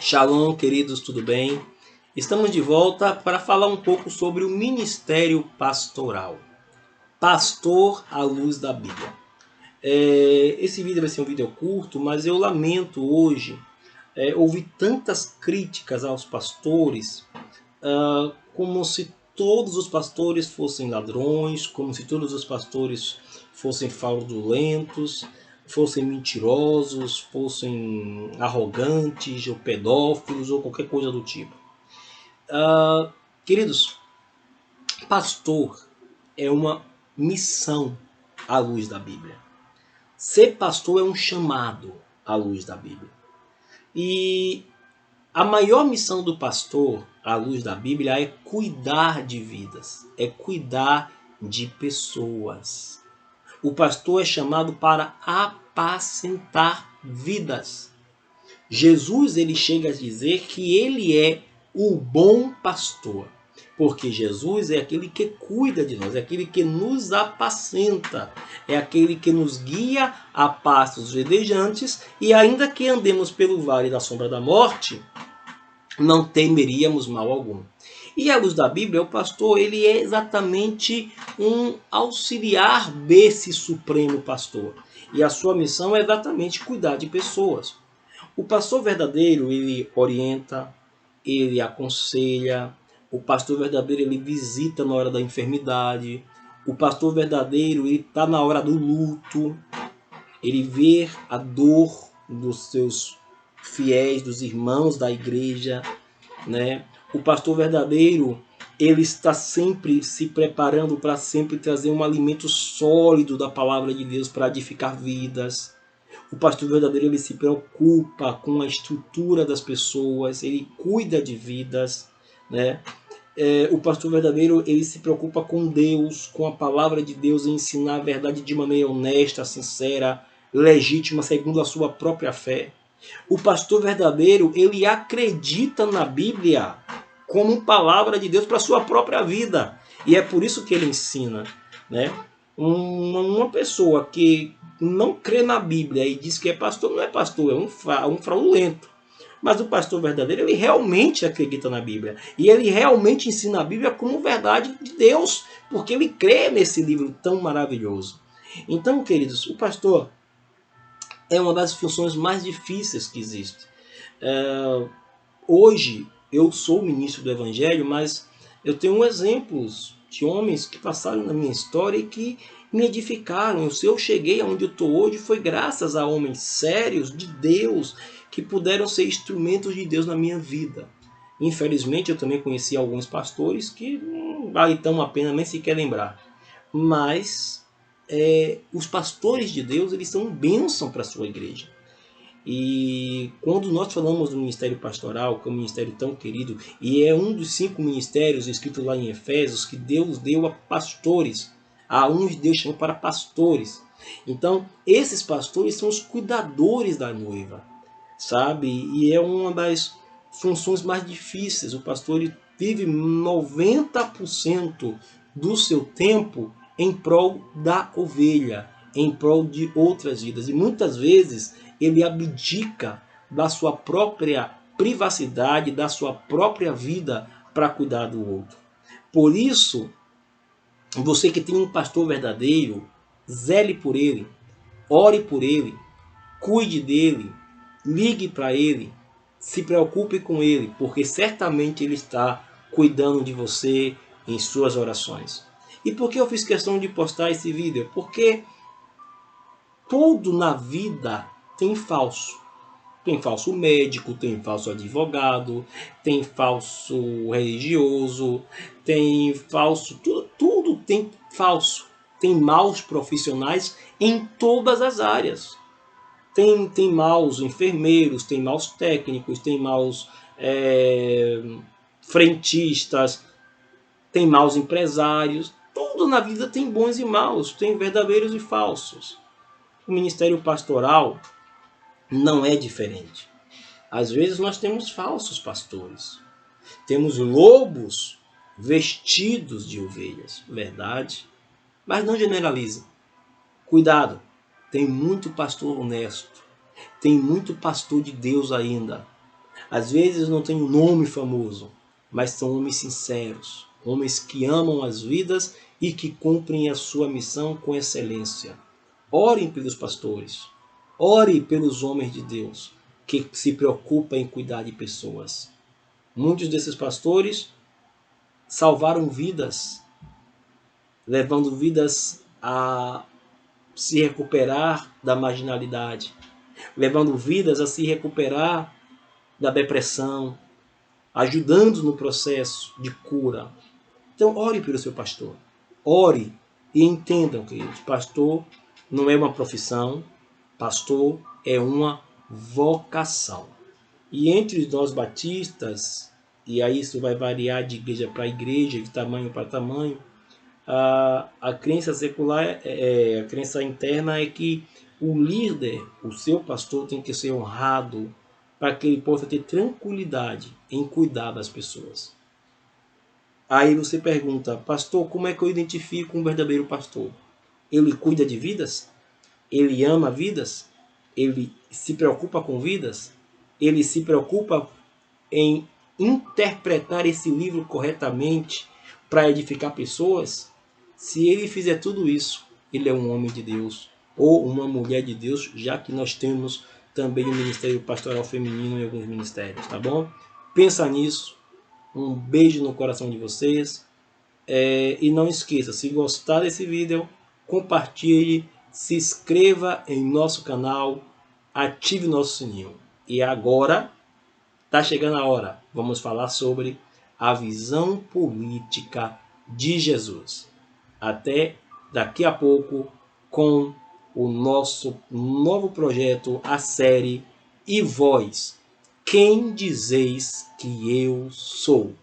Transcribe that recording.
Shalom, queridos, tudo bem? Estamos de volta para falar um pouco sobre o ministério pastoral. Pastor à luz da Bíblia. Esse vídeo vai ser um vídeo curto, mas eu lamento hoje ouvir tantas críticas aos pastores, como se todos os pastores fossem ladrões, como se todos os pastores fossem fraudulentos, fossem mentirosos, fossem arrogantes, ou pedófilos, ou qualquer coisa do tipo. Queridos, pastor é uma missão à luz da Bíblia. Ser pastor é um chamado à luz da Bíblia. E a maior missão do pastor, à luz da Bíblia, é cuidar de vidas, é cuidar de pessoas. O pastor é chamado para apacentar vidas. Jesus ele chega a dizer que ele é o bom pastor, porque Jesus é aquele que cuida de nós, é aquele que nos apacenta, é aquele que nos guia a pastos verdejantes, e ainda que andemos pelo vale da sombra da morte, não temeríamos mal algum. E à luz da Bíblia, o pastor ele é exatamente um auxiliar desse supremo pastor. E a sua missão é exatamente cuidar de pessoas. O pastor verdadeiro, ele orienta, ele aconselha. O pastor verdadeiro, ele visita na hora da enfermidade. O pastor verdadeiro, ele está na hora do luto. Ele vê a dor dos seus fiéis, dos irmãos da igreja, né? O pastor verdadeiro, ele está sempre se preparando para sempre trazer um alimento sólido da palavra de Deus para edificar vidas. O pastor verdadeiro, ele se preocupa com a estrutura das pessoas, ele cuida de vidas, né? O pastor verdadeiro, ele se preocupa com Deus, com a palavra de Deus, e ensinar a verdade de maneira honesta, sincera, legítima, segundo a sua própria fé. O pastor verdadeiro, ele acredita na Bíblia como palavra de Deus para a sua própria vida. E é por isso que ele ensina, né? Uma pessoa que não crê na Bíblia e diz que é pastor, não é pastor, é um fraudulento. Mas o pastor verdadeiro, ele realmente acredita na Bíblia. E ele realmente ensina a Bíblia como verdade de Deus, porque ele crê nesse livro tão maravilhoso. Então, queridos, o pastor é uma das funções mais difíceis que existe. Hoje, eu sou ministro do Evangelho, mas eu tenho exemplos de homens que passaram na minha história e que me edificaram. Se eu cheguei aonde eu estou hoje, foi graças a homens sérios de Deus que puderam ser instrumentos de Deus na minha vida. Infelizmente, eu também conheci alguns pastores que não vale tão a pena nem sequer lembrar. Mas os pastores de Deus, eles são bênção para a sua igreja. E quando nós falamos do ministério pastoral, que é um ministério tão querido, e é um dos 5 ministérios escritos lá em Efésios, que Deus deu a pastores, a uns Deus chamou para pastores. Então, esses pastores são os cuidadores da noiva, sabe? E é uma das funções mais difíceis. O pastor vive 90% do seu tempo em prol da ovelha, em prol de outras vidas. E muitas vezes ele abdica da sua própria privacidade, da sua própria vida para cuidar do outro. Por isso, você que tem um pastor verdadeiro, zele por ele, ore por ele, cuide dele, ligue para ele, se preocupe com ele, porque certamente ele está cuidando de você em suas orações. E por que eu fiz questão de postar esse vídeo? Porque tudo na vida tem falso. Tem falso médico, tem falso advogado, tem falso religioso, tem falso... Tudo tem falso. Tem maus profissionais em todas as áreas. Tem maus enfermeiros, tem maus técnicos, tem maus frentistas, tem maus empresários. Tudo na vida tem bons e maus, tem verdadeiros e falsos. O ministério pastoral não é diferente. Às vezes nós temos falsos pastores. Temos lobos vestidos de ovelhas, verdade? Mas não generalize. Cuidado, tem muito pastor honesto. Tem muito pastor de Deus ainda. Às vezes não tem um nome famoso, mas são homens sinceros, homens que amam as vidas e que cumprem a sua missão com excelência. Orem pelos pastores, ore pelos homens de Deus que se preocupam em cuidar de pessoas. Muitos desses pastores salvaram vidas, levando vidas a se recuperar da marginalidade, levando vidas a se recuperar da depressão, ajudando no processo de cura. Então, ore pelo seu pastor. Ore e entendam, queridos, pastor não é uma profissão, pastor é uma vocação. E entre nós batistas, e aí isso vai variar de igreja para igreja, de tamanho para tamanho, a crença secular, a crença interna é que o líder, o seu pastor, tem que ser honrado para que ele possa ter tranquilidade em cuidar das pessoas. Aí você pergunta, pastor, como é que eu identifico um verdadeiro pastor? Ele cuida de vidas? Ele ama vidas? Ele se preocupa com vidas? Ele se preocupa em interpretar esse livro corretamente para edificar pessoas? Se ele fizer tudo isso, ele é um homem de Deus ou uma mulher de Deus, já que nós temos também o Ministério Pastoral Feminino em alguns ministérios, tá bom? Pensa nisso. Um beijo no coração de vocês. E não esqueça, se gostar desse vídeo, compartilhe, se inscreva em nosso canal, ative nosso sininho. E agora, está chegando a hora. Vamos falar sobre a visão política de Jesus. Até daqui a pouco com o nosso novo projeto, a série E Vós, quem dizeis que eu sou?